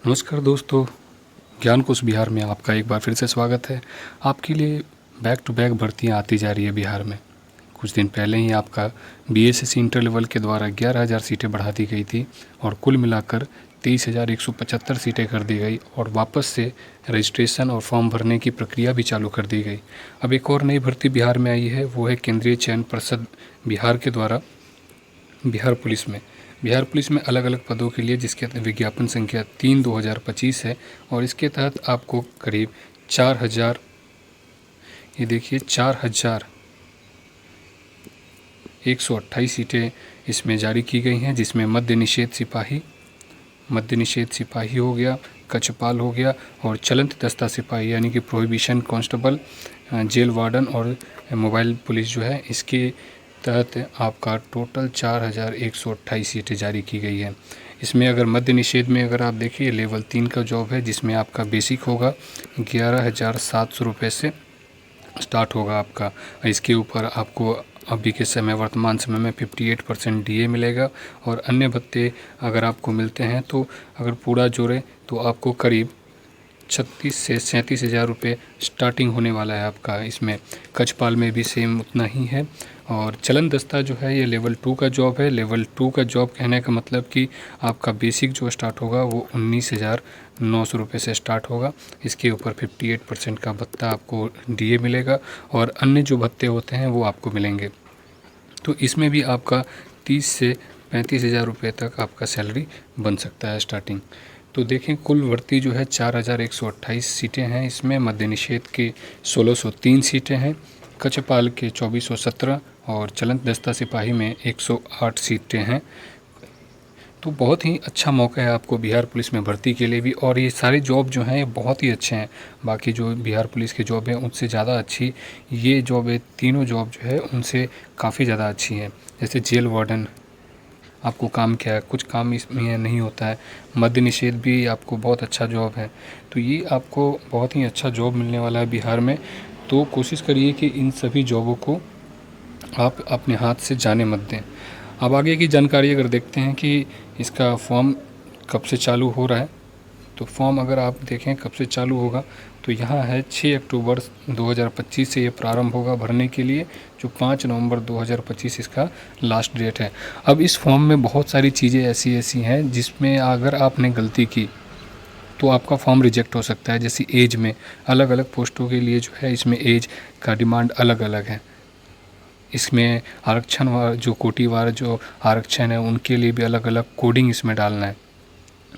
नमस्कार दोस्तों, ज्ञान कोश बिहार में आपका एक बार फिर से स्वागत है। आपके लिए बैक टू बैक भर्तियाँ आती जा रही है बिहार में। कुछ दिन पहले ही आपका बीएसएससी इंटर लेवल के द्वारा 11,000 सीटें बढ़ा दी गई थी और कुल मिलाकर 23,175 सीटें कर दी गई और वापस से रजिस्ट्रेशन और फॉर्म भरने की प्रक्रिया भी चालू कर दी गई। अब एक और नई भर्ती बिहार में आई है, वो है केंद्रीय चयन पर्षद बिहार के द्वारा बिहार पुलिस में अलग अलग पदों के लिए, जिसके विज्ञापन संख्या 3/2025 है और इसके तहत आपको करीब 4,000 ये देखिए 4,128 सीटें इसमें जारी की गई हैं, जिसमें मद्य निषेध सिपाही हो गया, कक्षपाल हो गया और चलंत दस्ता सिपाही यानी कि प्रोहिबिशन कांस्टेबल, जेल वार्डन और मोबाइल पुलिस जो है, इसके तहत आपका टोटल 4,128 सीटें जारी की गई है। इसमें अगर मद्य निषेध में अगर आप देखिए लेवल 3 का जॉब है, जिसमें आपका बेसिक होगा 11,700 रुपये से स्टार्ट होगा आपका। इसके ऊपर आपको अभी के समय वर्तमान समय में 58% डीए मिलेगा और अन्य भत्ते अगर आपको मिलते हैं तो अगर पूरा जोड़े तो आपको करीब 36 से 37,000 रुपये स्टार्टिंग होने वाला है आपका। इसमें कक्षपाल में भी सेम उतना ही है और चलन दस्ता जो है ये लेवल 2 का जॉब है। लेवल 2 का जॉब कहने का मतलब कि आपका बेसिक जो स्टार्ट होगा वो 19,900 रुपये से स्टार्ट होगा। इसके ऊपर 58% का भत्ता आपको डीए मिलेगा और अन्य जो भत्ते होते हैं वो आपको मिलेंगे। तो इसमें भी आपका 30 से 35,000 रुपये तक आपका सैलरी बन सकता है स्टार्टिंग। तो देखें कुल भर्ती जो है 4,128 सीटें हैं। इसमें मद्य निषेध के 1,603 सीटें हैं, कक्षपाल के 2,417 और चलंत दस्ता सिपाही में 108 सीटें हैं। तो बहुत ही अच्छा मौका है आपको बिहार पुलिस में भर्ती के लिए भी, और ये सारे जॉब जो हैं ये बहुत ही अच्छे हैं। बाकी जो बिहार पुलिस के जॉब हैं उनसे ज़्यादा अच्छी ये जॉब है, तीनों जॉब जो है उनसे काफ़ी ज़्यादा अच्छी हैं। जैसे जेल वार्डन आपको काम क्या है, कुछ काम इसमें नहीं होता है। मद्य निषेध भी आपको बहुत अच्छा जॉब है। तो ये आपको बहुत ही अच्छा जॉब मिलने वाला है बिहार में। तो कोशिश करिए कि इन सभी जॉबों को आप अपने हाथ से जाने मत दें। अब आगे की जानकारी अगर देखते हैं कि इसका फॉर्म कब से चालू हो रहा है, तो फॉर्म अगर आप देखें कब से चालू होगा तो यहाँ है 6 अक्टूबर 2025 से ये प्रारंभ होगा भरने के लिए, जो 5 नवंबर 2025 इसका लास्ट डेट है। अब इस फॉर्म में बहुत सारी चीज़ें ऐसी हैं जिसमें अगर आपने गलती की तो आपका फॉर्म रिजेक्ट हो सकता है। जैसे एज में अलग अलग पोस्टों के लिए जो है इसमें एज का डिमांड अलग अलग है। इसमें आरक्षण वार जो कोटिवार जो आरक्षण है उनके लिए भी अलग अलग कोडिंग इसमें डालना है।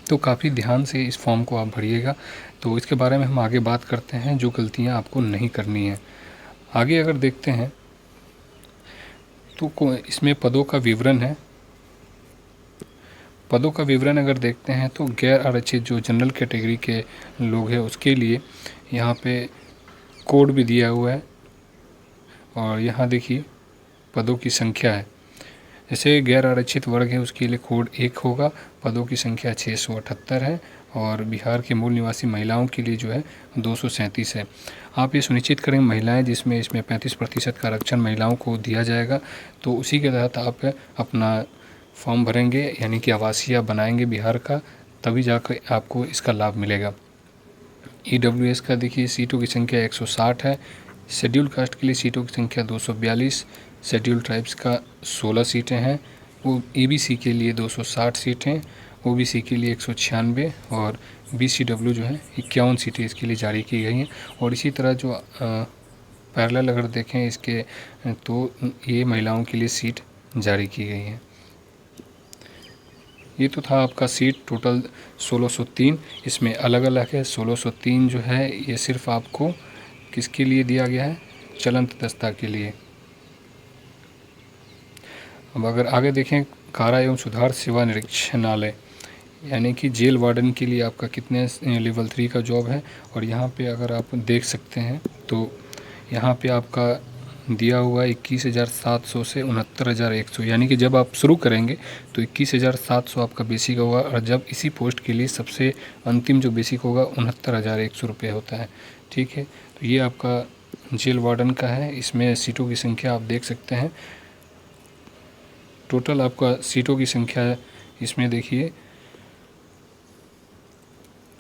तो काफ़ी ध्यान से इस फॉर्म को आप भरिएगा। तो इसके बारे में हम आगे बात करते हैं, जो गलतियां आपको नहीं करनी है। आगे अगर देखते हैं तो इसमें पदों का विवरण है। पदों का विवरण अगर देखते हैं तो गैर आरक्षित जो जनरल कैटेगरी के लोग हैं उसके लिए यहाँ पे कोड भी दिया हुआ है और यहाँ देखिए पदों की संख्या है। जैसे गैर आरक्षित वर्ग है उसके लिए कोड 1 होगा, पदों की संख्या 678 है और बिहार के मूल निवासी महिलाओं के लिए जो है 237 है। आप ये सुनिश्चित करें महिलाएं जिसमें इसमें 35% का आरक्षण महिलाओं को दिया जाएगा, तो उसी के तहत आप अपना फॉर्म भरेंगे यानी कि आवासीय बनाएंगे बिहार का, तभी जाकर आपको इसका लाभ मिलेगा। EWS का देखिए सीटों की संख्या 160 है, शेड्यूल कास्ट के लिए सीटों की संख्या 242, शेड्यूल ट्राइब्स का 16 सीटें हैं, वो EBC के लिए 260 सीटें, OBC के लिए 196 और BCW जो है 51 सीटें इसके लिए जारी की गई हैं। और इसी तरह जो पैरेलल अगर देखें इसके तो ये महिलाओं के लिए सीट जारी की गई हैं। ये तो था आपका सीट टोटल 1603, इसमें अलग अलग है। 1603 जो है ये सिर्फ आपको किसके लिए दिया गया है, चलंत दस्ता के लिए। अब अगर आगे देखें कारा एवं सुधार सेवा निरीक्षणालय यानी कि जेल वार्डन के लिए आपका कितने लेवल 3 का जॉब है, और यहाँ पे अगर आप देख सकते हैं तो यहाँ पे आपका दिया हुआ 21,700 से 69,100, यानी कि जब आप शुरू करेंगे तो 21,700 आपका बेसिक होगा और जब इसी पोस्ट के लिए सबसे अंतिम जो बेसिक होगा 69,100 रुपये होता है। ठीक है, तो ये आपका जेल वार्डन का है। इसमें सीटों की संख्या आप देख सकते हैं, टोटल आपका सीटों की संख्या इसमें देखिए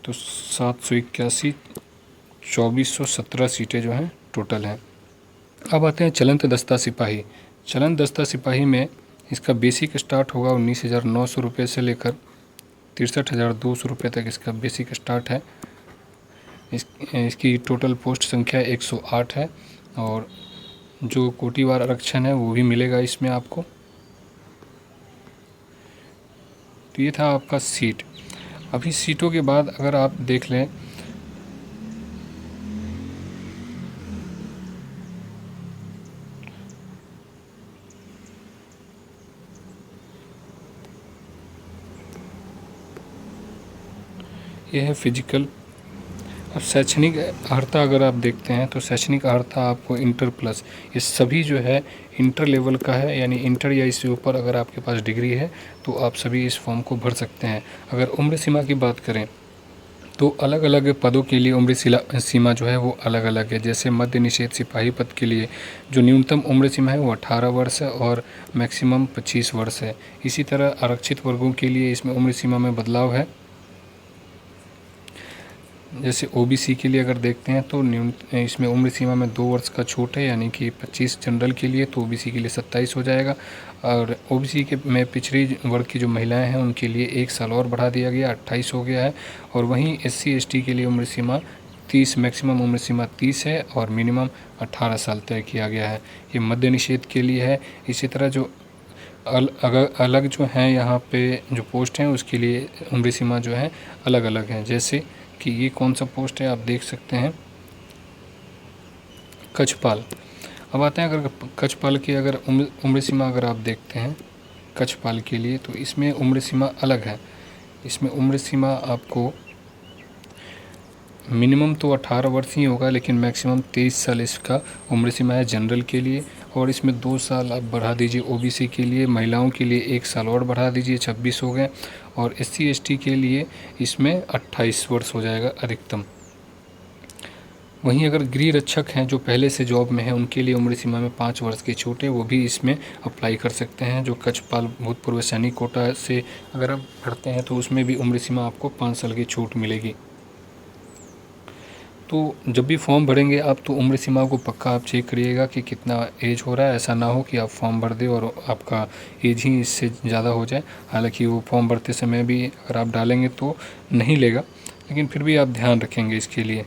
तो 781, 2417 सीटें जो हैं टोटल हैं। अब आते हैं चलंत दस्ता सिपाही। चलंत दस्ता सिपाही में इसका बेसिक स्टार्ट होगा 19,900 रुपये से लेकर 63,200 रुपये तक इसका बेसिक स्टार्ट है। इसकी टोटल पोस्ट संख्या 108 है और जो कोटिवार आरक्षण है वो भी मिलेगा इसमें आपको। तो ये था आपका सीट। अभी सीटों के बाद अगर आप देख लें ये है फिजिकल। अब शैक्षणिक अर्हता अगर आप देखते हैं तो शैक्षणिक अर्हता आपको इंटर प्लस, ये सभी जो है इंटर लेवल का है, यानी इंटर या इससे ऊपर अगर आपके पास डिग्री है तो आप सभी इस फॉर्म को भर सकते हैं। अगर उम्र सीमा की बात करें तो अलग अलग पदों के लिए उम्र सीमा जो है वो अलग अलग है। जैसे मद्य निषेध सिपाही पद के लिए जो न्यूनतम उम्र सीमा है वो 18 वर्ष है और मैक्सिमम 25 वर्ष है। इसी तरह आरक्षित वर्गों के लिए इसमें उम्र सीमा में बदलाव है। जैसे ओबीसी के लिए अगर देखते हैं तो इसमें उम्र सीमा में 2 वर्ष का छूट है, यानी कि 25 जनरल के लिए, तो ओबीसी के लिए 27 हो जाएगा। और ओबीसी के में पिछड़ी वर्ग की जो महिलाएं हैं उनके लिए 1 साल और बढ़ा दिया गया, 28 हो गया है। और वहीं SC ST के लिए उम्र सीमा 30, मैक्सिमम उम्र सीमा 30 है और मिनिमम 18 साल तय किया गया है। ये मद्य निषेध के लिए है। इसी तरह जो अलग जो हैं यहाँ पे जो पोस्ट हैं उसके लिए उम्र सीमा जो है अलग अलग हैं। जैसे कि ये कौन सा पोस्ट है आप देख सकते हैं, कक्षपाल। अब आते हैं अगर कक्षपाल की अगर उम्र सीमा अगर आप देखते हैं कक्षपाल के लिए तो इसमें उम्र सीमा अलग है। इसमें उम्र सीमा आपको मिनिमम तो 18 वर्ष ही होगा, लेकिन मैक्सिमम 23 साल इसका उम्र सीमा है जनरल के लिए। और इसमें 2 साल आप बढ़ा दीजिए ओबीसी के लिए, महिलाओं के लिए 1 साल और बढ़ा दीजिए, 26 हो गए। और SC ST के लिए इसमें 28 वर्ष हो जाएगा अधिकतम। वहीं अगर गृह रक्षक हैं जो पहले से जॉब में हैं उनके लिए उम्र सीमा में 5 वर्ष की छूट है, वो भी इसमें अप्लाई कर सकते हैं। जो कक्षपाल भूतपूर्व सैनिक कोटा से अगर आप भरते हैं तो उसमें भी उम्र सीमा आपको 5 साल की छूट मिलेगी। तो जब भी फॉर्म भरेंगे आप तो उम्र सीमा को पक्का आप चेक करिएगा कि कितना एज हो रहा है। ऐसा ना हो कि आप फॉर्म भर दें और आपका एज ही इससे ज़्यादा हो जाए। हालांकि वो फॉर्म भरते समय भी अगर आप डालेंगे तो नहीं लेगा, लेकिन फिर भी आप ध्यान रखेंगे इसके लिए।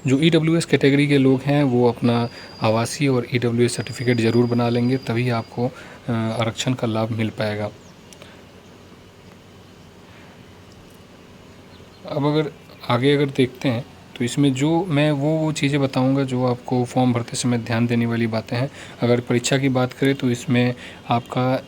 जो EWS कैटेगरी के लोग हैं वो अपना आवासीय और EWS सर्टिफिकेट ज़रूर बना लेंगे, तभी आपको आरक्षण का लाभ मिल पाएगा। अब अगर आगे अगर देखते हैं तो इसमें जो मैं वो चीज़ें बताऊंगा जो आपको फॉर्म भरते समय ध्यान देने वाली बातें हैं। अगर परीक्षा की बात करें तो इसमें आपका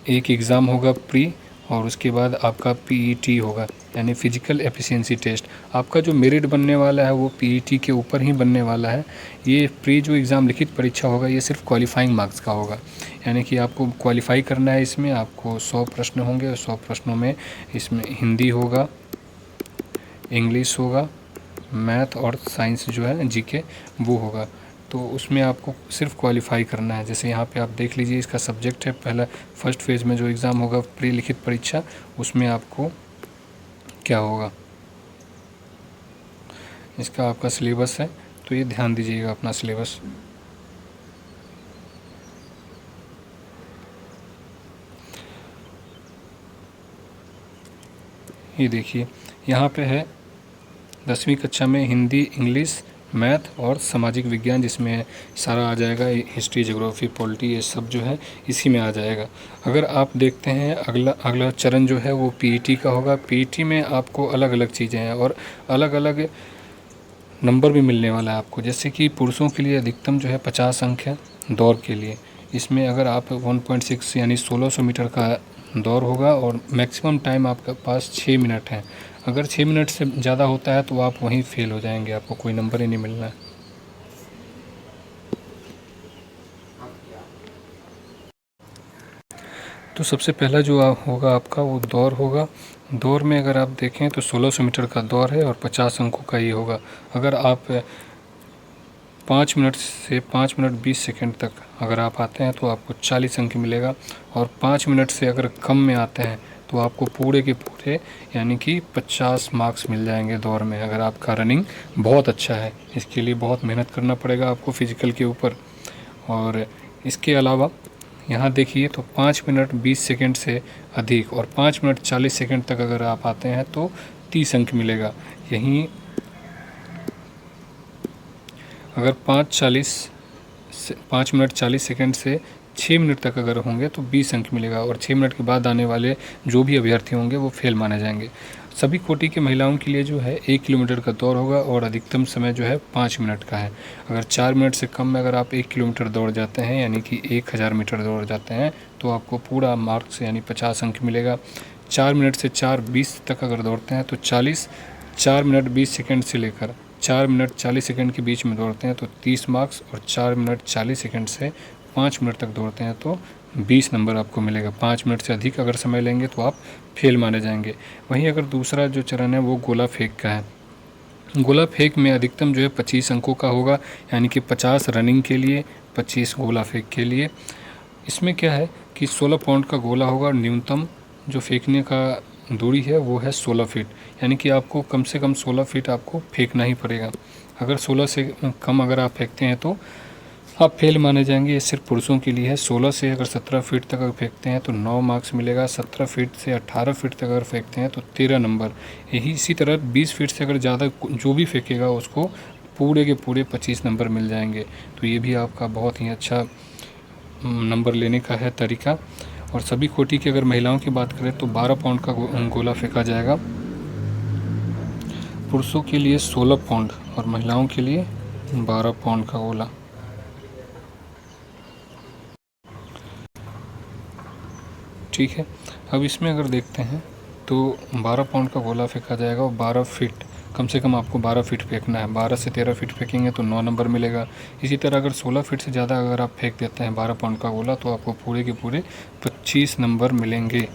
एक एग्ज़ाम होगा प्री, और उसके बाद आपका PET होगा, यानी फिजिकल एफिशिएंसी टेस्ट। आपका जो मेरिट बनने वाला है वो PET के ऊपर ही बनने वाला है। ये प्री जो एग्ज़ाम लिखित परीक्षा होगा ये सिर्फ क्वालिफाइंग मार्क्स का होगा, यानी कि आपको क्वालिफाई करना है। इसमें आपको 100 प्रश्न होंगे और 100 प्रश्नों में इसमें हिंदी होगा, इंग्लिश होगा, मैथ और साइंस जो है GK वो होगा। तो उसमें आपको सिर्फ क्वालिफाई करना है। जैसे यहाँ पे आप देख लीजिए इसका सब्जेक्ट है, पहला फर्स्ट फेज़ में जो एग्ज़ाम होगा प्री लिखित परीक्षा, उसमें आपको क्या होगा, इसका आपका सिलेबस है, तो ये ध्यान दीजिएगा अपना सिलेबस। ये देखिए यहाँ पे है 10वीं कक्षा में हिंदी, इंग्लिश, मैथ और सामाजिक विज्ञान, जिसमें सारा आ जाएगा, हिस्ट्री, ज्योग्राफी, पॉलिटी, ये सब जो है इसी में आ जाएगा। अगर आप देखते हैं अगला चरण जो है वो PET का होगा। PET में आपको अलग अलग चीज़ें हैं और अलग अलग नंबर भी मिलने वाला है आपको। जैसे कि पुरुषों के लिए अधिकतम जो है 50 अंक है दौड़ के लिए। इसमें अगर आप 1.6 यानी 1600 मीटर का दौड़ होगा और मैक्सिमम टाइम आपके पास 6 मिनट है। अगर 6 मिनट से ज़्यादा होता है तो आप वहीं फेल हो जाएंगे, आपको कोई नंबर ही नहीं मिलना है। तो सबसे पहला जो होगा आपका वो दौड़ होगा। दौड़ में अगर आप देखें तो 1600 मीटर का दौड़ है और 50 अंकों का ये होगा। अगर आप 5 मिनट से 5 मिनट 20 सेकंड तक अगर आप आते हैं तो आपको 40 अंक मिलेगा। और 5 मिनट से अगर कम में आते हैं तो आपको पूरे के पूरे यानी कि 50 मार्क्स मिल जाएंगे दौड़ में, अगर आपका रनिंग बहुत अच्छा है। इसके लिए बहुत मेहनत करना पड़ेगा आपको फिज़िकल के ऊपर। और इसके अलावा यहाँ देखिए तो 5 मिनट 20 सेकंड से अधिक और 5 मिनट 40 सेकंड तक अगर आप आते हैं तो 30 अंक मिलेगा। यहीं अगर 5 मिनट 40 सेकंड से 6 मिनट तक अगर होंगे तो 20 अंक मिलेगा, और 6 मिनट के बाद आने वाले जो भी अभ्यर्थी होंगे वो फेल माने जाएंगे। सभी कोटि की महिलाओं के लिए जो है 1 किलोमीटर का दौड़ होगा और अधिकतम समय जो है 5 मिनट का है। अगर 4 मिनट से कम में अगर आप 1 किलोमीटर दौड़ जाते हैं यानी कि 1000 मीटर दौड़ जाते हैं तो आपको पूरा मार्क्स यानी 50 अंक मिलेगा। 4 मिनट से 4:20 तक अगर दौड़ते हैं तो 40, 4 मिनट 20 सेकंड से लेकर 4 मिनट 40 सेकंड के बीच में दौड़ते हैं तो 30 मार्क्स, और 4 मिनट 40 सेकंड से 5 मिनट तक दौड़ते हैं तो 20 नंबर आपको मिलेगा। 5 मिनट से अधिक अगर समय लेंगे तो आप फेल माने जाएंगे। वहीं अगर दूसरा जो चरण है वो गोला फेंक का है। गोला फेंक में अधिकतम जो है 25 अंकों का होगा, यानी कि 50 रनिंग के लिए, 25 गोला फेंक के लिए। इसमें क्या है कि 16 पाउंड का गोला होगा और न्यूनतम जो फेंकने का दूरी है वो है 16 फीट, यानी कि आपको कम से कम 16 फीट आपको फेंकना ही पड़ेगा। अगर 16 से कम अगर आप फेंकते हैं तो आप फेल माने जाएंगे। ये सिर्फ पुरुषों के लिए है। 16 से अगर 17 फीट तक अगर फेंकते हैं तो 9 मार्क्स मिलेगा। 17 फीट से 18 फीट तक अगर फेंकते हैं तो 13 नंबर। यही इसी तरह 20 फीट से अगर ज़्यादा जो भी फेंकेगा उसको पूरे के पूरे 25 नंबर मिल जाएंगे। तो ये भी आपका बहुत ही अच्छा नंबर लेने का है तरीका। और सभी कोटि की अगर महिलाओं की बात करें तो 12 पाउंड का गोला फेंका जाएगा। पुरुषों के लिए 16 पाउंड और महिलाओं के लिए 12 पाउंड का गोला। ठीक है, अब इसमें अगर देखते हैं तो 12 पाउंड का गोला फेंका जाएगा और 12 फीट, कम से कम आपको 12 फीट फेंकना है। 12 से 13 फीट फेंकेंगे तो 9 नंबर मिलेगा। इसी तरह अगर 16 फीट से ज़्यादा अगर आप फेंक देते हैं 12 पाउंड का गोला तो आपको पूरे के पूरे 25 नंबर मिलेंगे।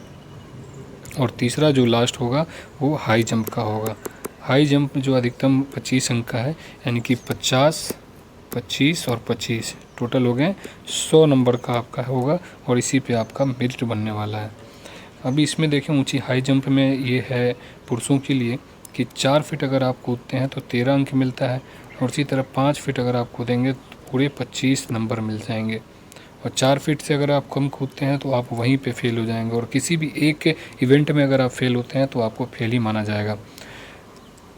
और तीसरा जो लास्ट होगा वो हाई जंप का होगा। हाई जंप जो अधिकतम 25 अंक का है, यानी कि 50, 25 और 25 टोटल हो गए 100 नंबर का आपका होगा, और इसी पे आपका मेरिट बनने वाला है। अभी इसमें देखें ऊंची हाई जंप में ये है पुरुषों के लिए कि 4 फीट अगर आप कूदते हैं तो 13 अंक मिलता है, और इसी तरह 5 फीट अगर आप कूदेंगे तो पूरे 25 नंबर मिल जाएंगे। और 4 फीट से अगर आप कम कूदते हैं तो आप वहीं पे फेल हो जाएंगे, और किसी भी एक इवेंट में अगर आप फेल होते हैं तो आपको फेल ही माना जाएगा।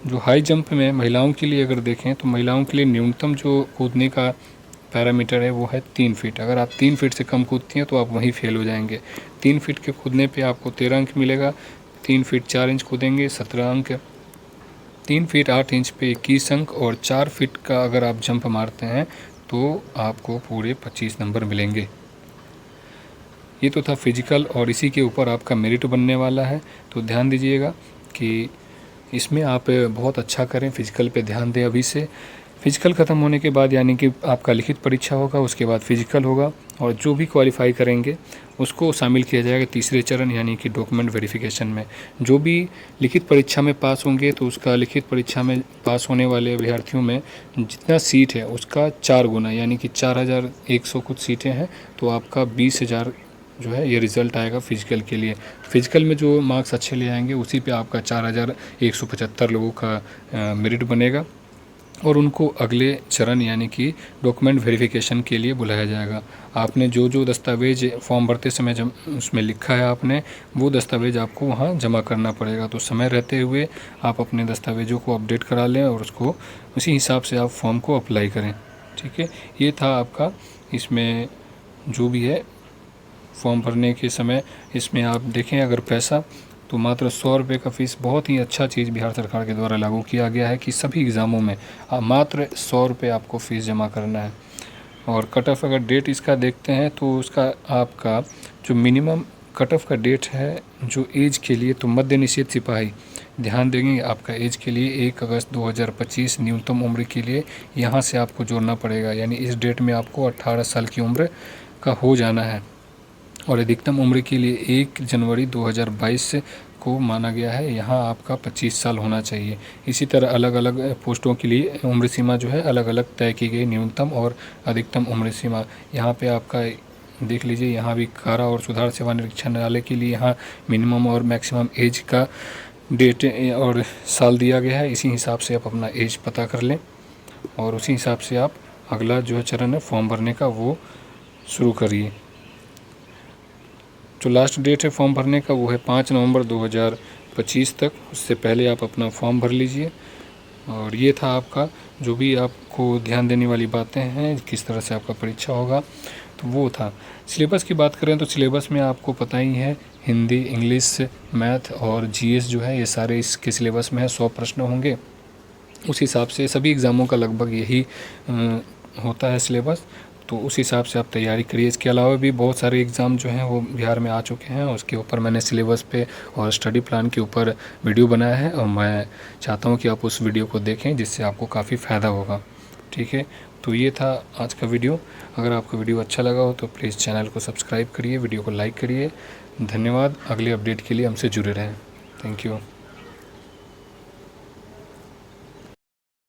जो हाई जंप में महिलाओं के लिए अगर देखें तो महिलाओं के लिए न्यूनतम जो कूदने का पैरामीटर है वो है 3 फीट। अगर आप 3 फीट से कम कूदती हैं तो आप वहीं फेल हो जाएंगे। 3 फीट के कूदने पे आपको 13 अंक मिलेगा। 3 फीट 4 इंच कूदेंगे 17 अंक। 3 फीट 8 इंच पे 21 अंक, और 4 फीट का अगर आप जंप मारते हैं तो आपको पूरे 25 नंबर मिलेंगे। ये तो था फिजिकल, और इसी के ऊपर आपका मेरिट बनने वाला है। तो ध्यान दीजिएगा कि इसमें आप बहुत अच्छा करें, फिजिकल पे ध्यान दें अभी से। फिजिकल ख़त्म होने के बाद यानी कि आपका लिखित परीक्षा होगा, उसके बाद फिजिकल होगा, और जो भी क्वालिफाई करेंगे उसको शामिल किया जाएगा तीसरे चरण यानी कि डॉक्यूमेंट वेरिफिकेशन में। जो भी लिखित परीक्षा में पास होंगे तो उसका लिखित परीक्षा में पास होने वाले अभ्यर्थियों में जितना सीट है उसका 4 गुना, यानी कि 4100 कुछ सीटें हैं, तो आपका 20,000 जो है ये रिज़ल्ट आएगा फिजिकल के लिए। फिजिकल में जो मार्क्स अच्छे ले आएंगे उसी पे आपका 4175 लोगों का मेरिट बनेगा, और उनको अगले चरण यानी कि डॉक्यूमेंट वेरिफिकेशन के लिए बुलाया जाएगा। आपने जो जो दस्तावेज फॉर्म भरते समय जब उसमें लिखा है आपने, वो दस्तावेज आपको वहाँ जमा करना पड़ेगा। तो समय रहते हुए आप अपने दस्तावेजों को अपडेट करा लें और उसको उसी हिसाब से आप फॉर्म को अप्लाई करें। ठीक है, ये था आपका इसमें जो भी है फॉर्म भरने के समय। इसमें आप देखें अगर पैसा तो मात्र 100 रुपये का फ़ीस, बहुत ही अच्छा चीज़ बिहार सरकार के द्वारा लागू किया गया है कि सभी एग्ज़ामों में मात्र 100 रुपये आपको फ़ीस जमा करना है। और कट ऑफ अगर डेट इसका देखते हैं तो उसका आपका जो मिनिमम कट ऑफ का डेट है जो एज के लिए, तो मद्य निषेध सिपाही ध्यान देंगे आपका एज के लिए 1 अगस्त 2025 न्यूनतम उम्र के लिए यहाँ से आपको जोड़ना पड़ेगा, यानी इस डेट में आपको 18 साल की उम्र का हो जाना है। और अधिकतम उम्र के लिए 1 जनवरी 2022 को माना गया है, यहाँ आपका 25 साल होना चाहिए। इसी तरह अलग अलग पोस्टों के लिए उम्र सीमा जो है अलग अलग तय की गई, न्यूनतम और अधिकतम उम्र सीमा। यहाँ पे आपका देख लीजिए यहाँ भी कारा और सुधार सेवा निरीक्षणालय के लिए यहाँ मिनिमम और मैक्सिमम एज का डेट और साल दिया गया है। इसी हिसाब से आप अपना एज पता कर लें और उसी हिसाब से आप अगला जो है चरण है फॉर्म भरने का वो शुरू करिए। जो लास्ट डेट है फॉर्म भरने का वो है 5 नवंबर 2025 तक। उससे पहले आप अपना फॉर्म भर लीजिए। और ये था आपका जो भी आपको ध्यान देने वाली बातें हैं, किस तरह से आपका परीक्षा होगा, तो वो था। सिलेबस की बात करें तो सिलेबस में आपको पता ही है हिंदी, इंग्लिश, मैथ और जीएस जो है ये सारे इसके सिलेबस में है। 100 प्रश्न होंगे। उस हिसाब से सभी एग्ज़ामों का लगभग यही होता है सिलेबस, तो उस हिसाब से आप तैयारी करिए। इसके अलावा भी बहुत सारे एग्ज़ाम जो हैं वो बिहार में आ चुके हैं, उसके ऊपर मैंने सिलेबस पे और स्टडी प्लान के ऊपर वीडियो बनाया है और मैं चाहता हूँ कि आप उस वीडियो को देखें जिससे आपको काफ़ी फ़ायदा होगा। ठीक है, तो ये था आज का वीडियो। अगर आपको वीडियो अच्छा लगा हो तो प्लीज़ चैनल को सब्सक्राइब करिए, वीडियो को लाइक करिए। धन्यवाद। अगले अपडेट के लिए हमसे जुड़े रहें। Thank you.